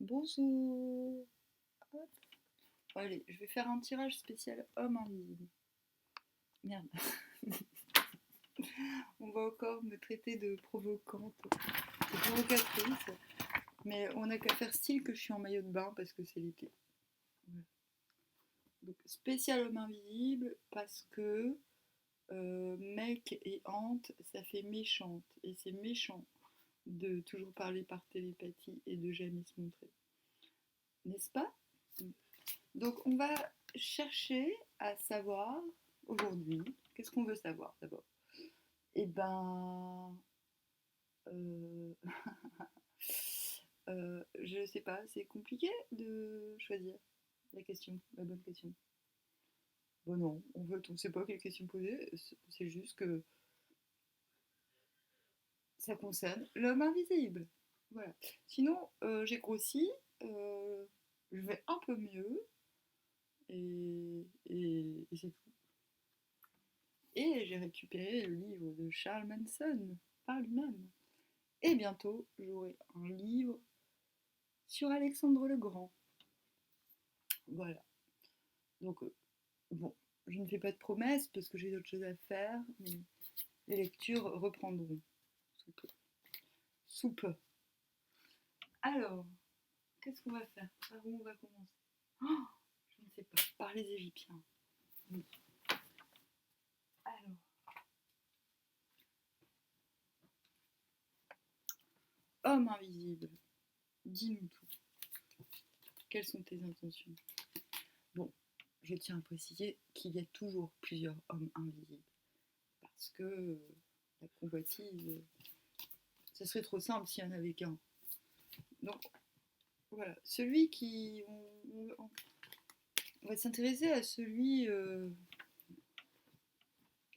Bonjour. Hop. Allez, je vais faire un tirage spécial homme invisible. Merde. On va encore me traiter de provocante, de provocatrice. Mais on n'a qu'à faire style que je suis en maillot de bain parce que c'est l'été. Voilà. Donc, spécial homme invisible parce que mec et hante, ça fait méchante. Et c'est méchant de toujours parler par télépathie et de jamais se montrer. N'est-ce pas? Donc on va chercher à savoir aujourd'hui, qu'est-ce qu'on veut savoir d'abord? Eh ben, euh, je sais pas, c'est compliqué de choisir la question, la bonne question. Bon non, on sait pas quelle question poser, c'est juste que ça concerne l'homme invisible. Voilà. Sinon, j'ai grossi, euh, je vais un peu mieux et c'est tout. Et j'ai récupéré le livre de Charles Manson par lui-même. Et bientôt, j'aurai un livre sur Alexandre le Grand. Voilà. Donc, bon, je ne fais pas de promesses parce que j'ai d'autres choses à faire, mais les lectures reprendront. Sous peu. Sous peu. Alors, qu'est-ce qu'on va faire? Par où on va commencer? Oh, je ne sais pas. Par les Égyptiens. Oui. Alors, homme invisible, dis-nous tout. Quelles sont tes intentions? Bon, je tiens à préciser qu'il y a toujours plusieurs hommes invisibles. Parce que la convoitise, ce serait trop simple s'il n'y en avait qu'un. Donc voilà, celui qui... On va s'intéresser à celui...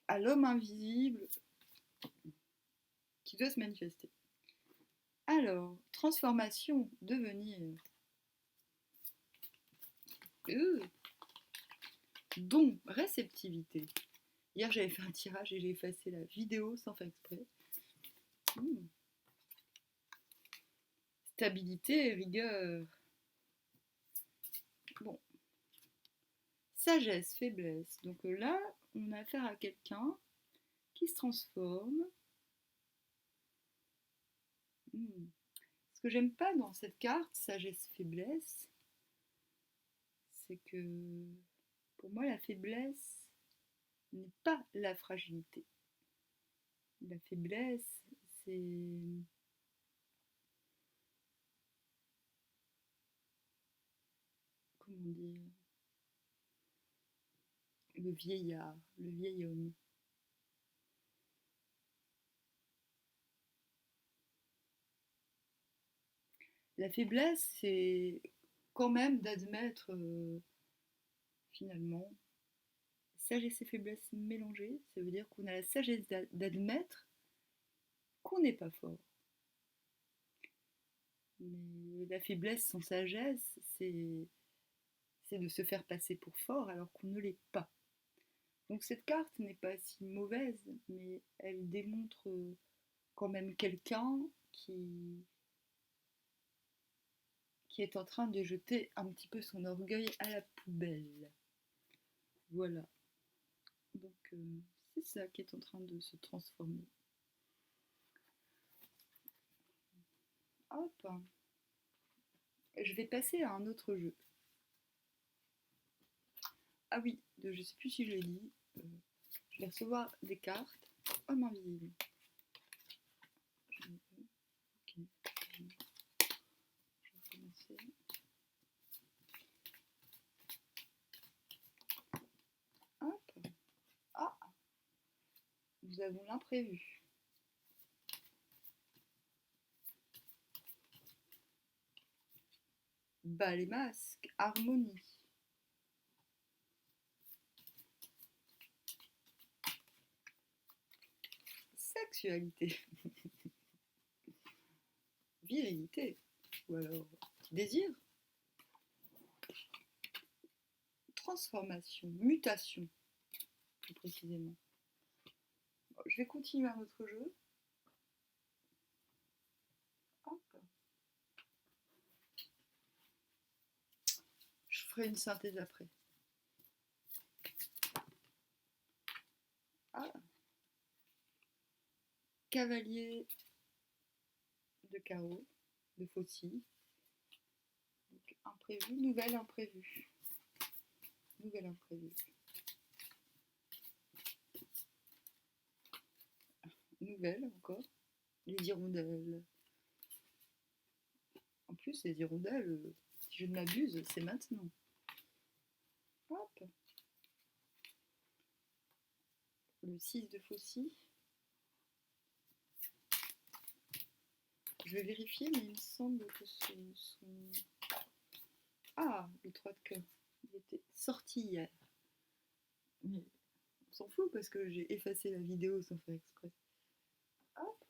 à l'homme invisible qui doit se manifester. Alors, transformation, devenir... Don, réceptivité. Hier j'avais fait un tirage et j'ai effacé la vidéo sans faire exprès. Stabilité, rigueur. Bon. Sagesse, faiblesse. Donc là, on a affaire à quelqu'un qui se transforme. Ce que j'aime pas dans cette carte, sagesse, faiblesse, c'est que pour moi, la faiblesse n'est pas la fragilité. La faiblesse, c'est... Comment dire? Le vieillard, le vieil homme. La faiblesse, c'est quand même d'admettre, finalement, sagesse et faiblesse mélangées. Ça veut dire qu'on a la sagesse d'admettre qu'on n'est pas fort. Mais la faiblesse sans sagesse, c'est de se faire passer pour fort alors qu'on ne l'est pas. Donc cette carte n'est pas si mauvaise, mais elle démontre quand même quelqu'un qui est en train de jeter un petit peu son orgueil à la poubelle. Voilà. Donc c'est ça qui est en train de se transformer. Hop. Je vais passer à un autre jeu. Ah oui, je ne sais plus si je l'ai dit. Je vais recevoir des cartes. Homme invisible. Okay. Je vais commencer. Hop. Ah, nous avons l'imprévu. Bas les masques, harmonie. Sexualité. Virilité. Ou alors désir. Transformation, mutation, plus précisément. Bon, je vais continuer un autre jeu. Hop. ferai une synthèse après. Ah, cavalier de carreau, de faucille. Donc, imprévu, nouvelle imprévue. Nouvelle imprévue. Nouvelle encore. Les hirondelles. En plus, les hirondelles, si je ne m'abuse, c'est maintenant. Hop. Le 6 de faucille. Je vais vérifier, mais il me semble que ce sont... Ah, le 3 de cœur. Il était sorti hier. Mais on s'en fout parce que j'ai effacé la vidéo sans faire exprès. Hop.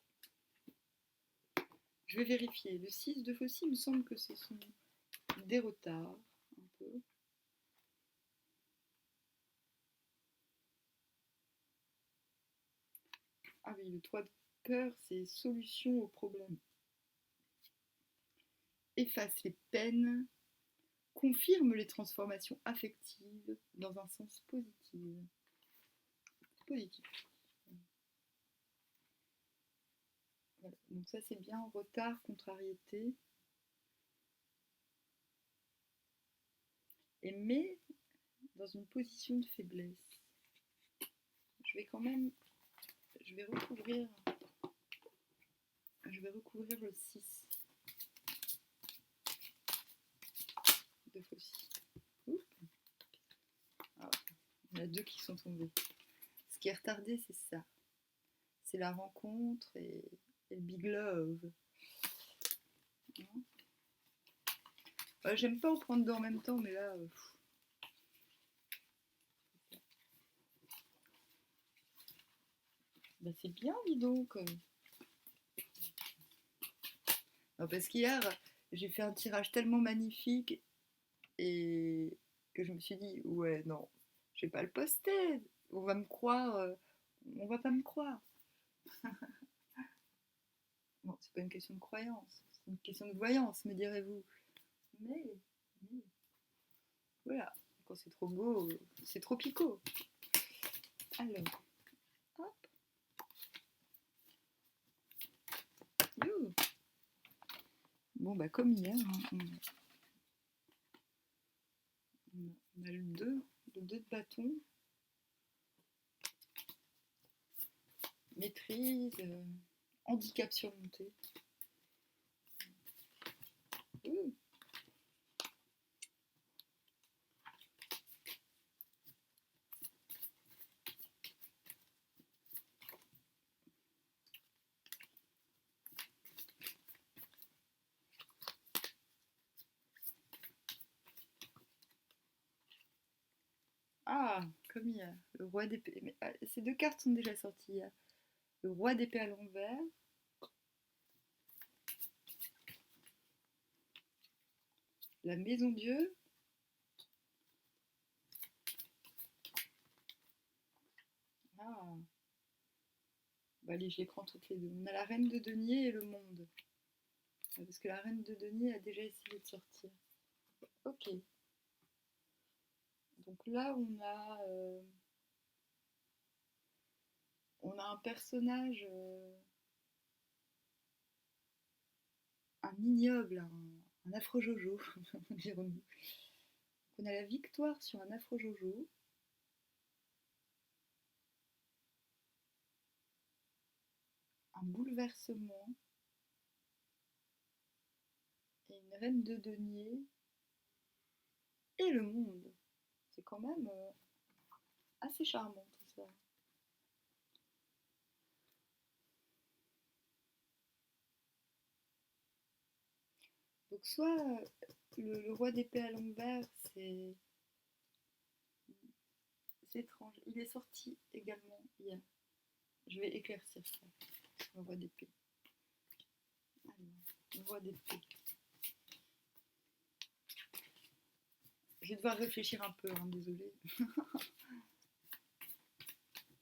Je vais vérifier. Le 6 de faucille, il me semble que ce sont des retards. Un peu. Ah oui, le 3 de cœur, c'est solution au problème. Efface les peines. Confirme les transformations affectives dans un sens positif. Positif. Voilà. Donc ça c'est bien, retard, contrariété. Et mais dans une position de faiblesse. Je vais quand même, je vais recouvrir le 6 de faucille. Ah, il y en a 2 qui sont tombés. Ce qui est retardé, c'est ça. C'est la rencontre et le big love. J'aime pas en prendre deux en même temps, mais là... Bah c'est bien, dis donc. Non, parce qu'hier, j'ai fait un tirage tellement magnifique et que je me suis dit, ouais, non, je vais pas le poster. On va me croire. On va pas me croire. Bon, c'est pas une question de croyance, c'est une question de voyance, me direz-vous. Mais voilà, quand c'est trop beau, c'est trop picot. Alors, hop. You. Bon, bah comme hier, hein, on a le 2 de bâton. Maîtrise, handicap surmonté. Ah, comme hier, le roi d'épée. Mais ces 2 cartes sont déjà sorties hier. Le roi d'épée à l'envers. La maison Dieu. Ah. Bah allez, je les prends toutes les deux. On a la reine de denier et le monde. Parce que la reine de denier a déjà essayé de sortir. Ok. Donc là, on a un personnage, un ignoble, un afro-jojo, dirons-nous. On a la victoire sur un afro-jojo. Un bouleversement. Et une reine de denier. Et le monde. C'est quand même assez charmant tout ça. Donc soit le roi d'épée à l'envers, c'est étrange. Il est sorti également hier. Je vais éclaircir ça. Le roi d'épée. Alors, le roi d'épée. Je vais devoir réfléchir un peu, hein, désolée.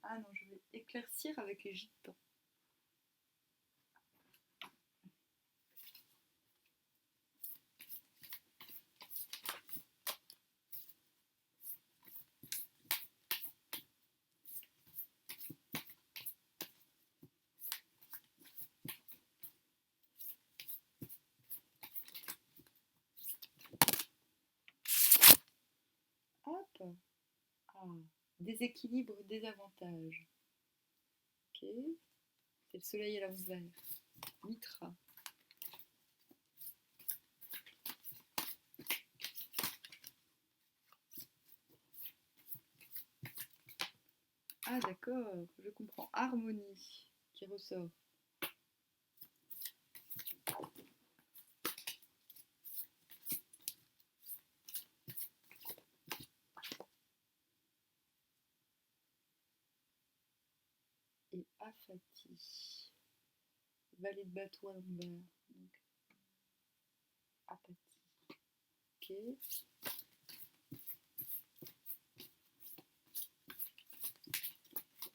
Ah non, je vais éclaircir avec les gitans. pas. Ah, déséquilibre, désavantage. Ok. C'est le soleil à l'envers. Mitra. Ah d'accord, je comprends. Harmonie qui ressort. Et apathie. Vallée de bateau à l'envers. Donc, apathie. Ok.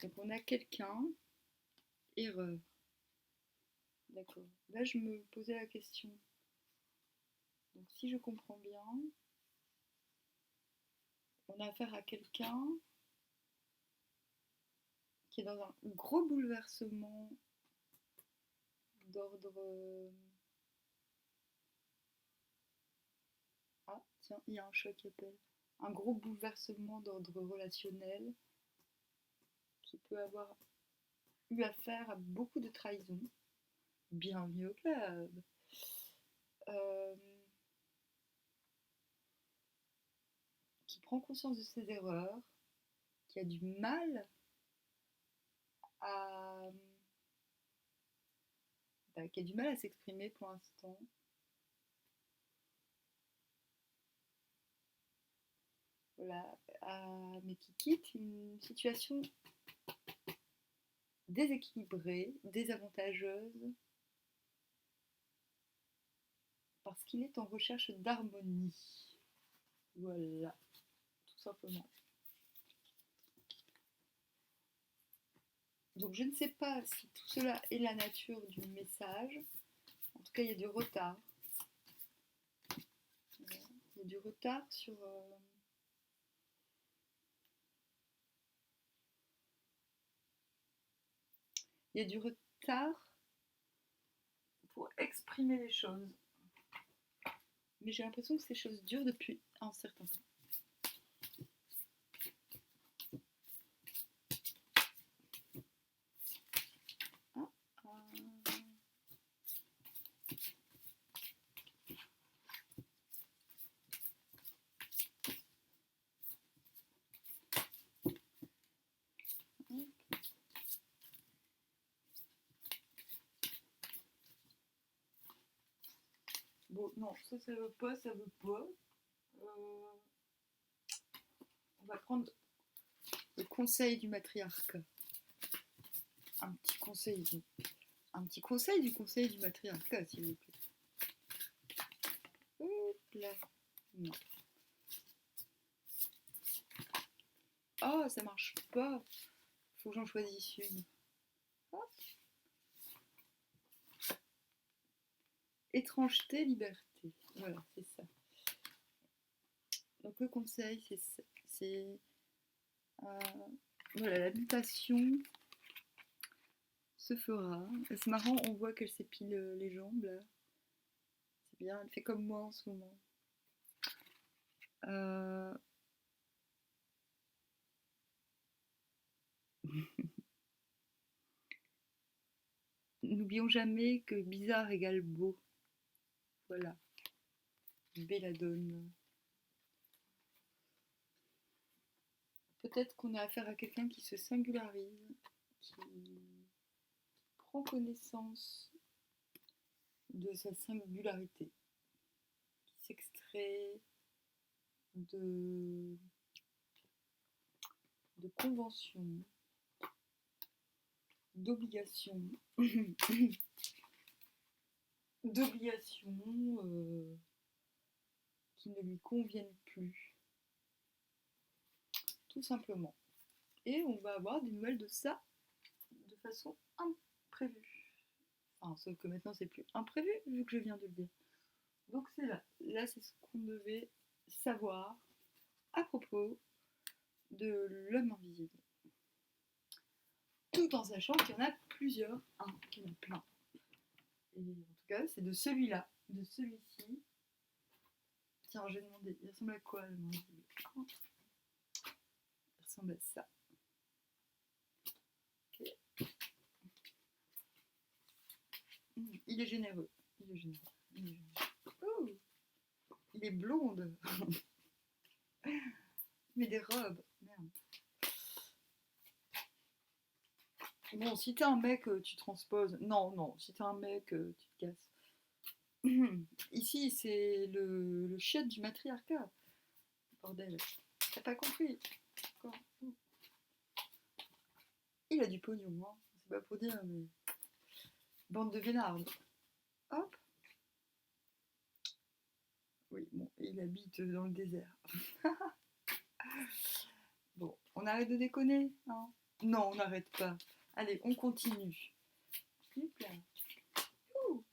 Donc on a quelqu'un. Erreur. D'accord. Là je me posais la question. Donc si je comprends bien, on a affaire à quelqu'un qui est dans un gros bouleversement d'ordre... Ah, tiens, il y a un chat qui appelle. Un gros bouleversement d'ordre relationnel qui peut avoir eu affaire à beaucoup de trahisons. Bienvenue au club. Euh, qui prend conscience de ses erreurs, qui a du mal à... qui a du mal à s'exprimer pour l'instant. Voilà, mais qui quitte une situation déséquilibrée, désavantageuse, parce qu'il est en recherche d'harmonie. Voilà, tout simplement. Donc je ne sais pas si tout cela est la nature du message. En tout cas, il y a du retard. Il y a du retard sur... Il y a du retard pour exprimer les choses. Mais j'ai l'impression que ces choses durent depuis un certain temps. Ah, bon, non, ça veut pas, ça veut pas. On va prendre le conseil du matriarcat. Un petit conseil du conseil du matriarcat, s'il vous plaît. Hop là. Non. Oh, ça marche pas. Faut que j'en choisisse une. Hop. Étrangeté, liberté. Voilà, c'est ça. Donc le conseil, c'est voilà, la mutation se fera. C'est marrant, on voit qu'elle s'épile les jambes là. C'est bien, elle fait comme moi en ce moment. N'oublions jamais que bizarre égale beau. Voilà. Belladone. Peut-être qu'on a affaire à quelqu'un qui se singularise, qui prend connaissance de sa singularité, qui s'extrait de conventions, d'obligations, qui ne lui conviennent plus, tout simplement. Et on va avoir des nouvelles de ça de façon imprévue. Enfin, sauf que maintenant c'est plus imprévu vu que je viens de le dire. Donc c'est là. Là, c'est ce qu'on devait savoir à propos de l'homme invisible. Tout en sachant qu'il y en a plusieurs, qu'il y en a plein. Et en tout cas, c'est de celui-là, de celui-ci. Tiens, je vais demander, il ressemble à quoi l'homme invisible? ressemble à ça. Ok. Il est généreux. Il est généreux. Il est généreux. Oh, il est blonde. Mais des robes. Merde. Bon, si t'es un mec, tu transposes. Non, non, si t'es un mec, tu te casses. Ici, c'est le chiotte du matriarcat. Bordel. T'as pas compris. D'accord. Il a du pognon, hein. C'est pas pour dire, mais. Bande de vénardes. Hop. Oui, bon, il habite dans le désert. Bon, on arrête de déconner, hein? Non, on n'arrête pas. Allez, on continue. Hop là. Ouh.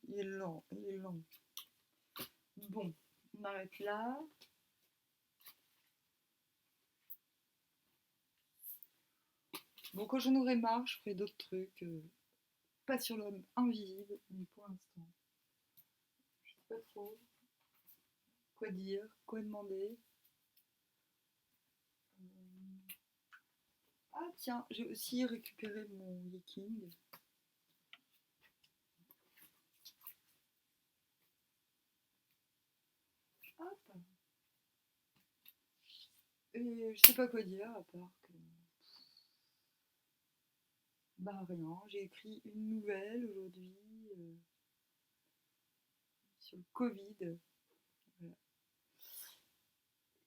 Il est lent, il est lent. Bon, on arrête là. Bon, quand j'en aurai marre, je ferai d'autres trucs. Pas sur l'homme invisible, mais pour l'instant. Je sais pas trop quoi dire, quoi demander. Ah tiens, j'ai aussi récupéré mon Viking. Hop. Et je sais pas quoi dire à part que. Bah rien, j'ai écrit une nouvelle aujourd'hui sur le Covid. Voilà.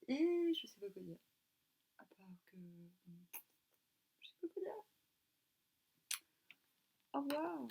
Et je sais pas quoi dire. À part que. Je sais pas quoi dire. Au revoir.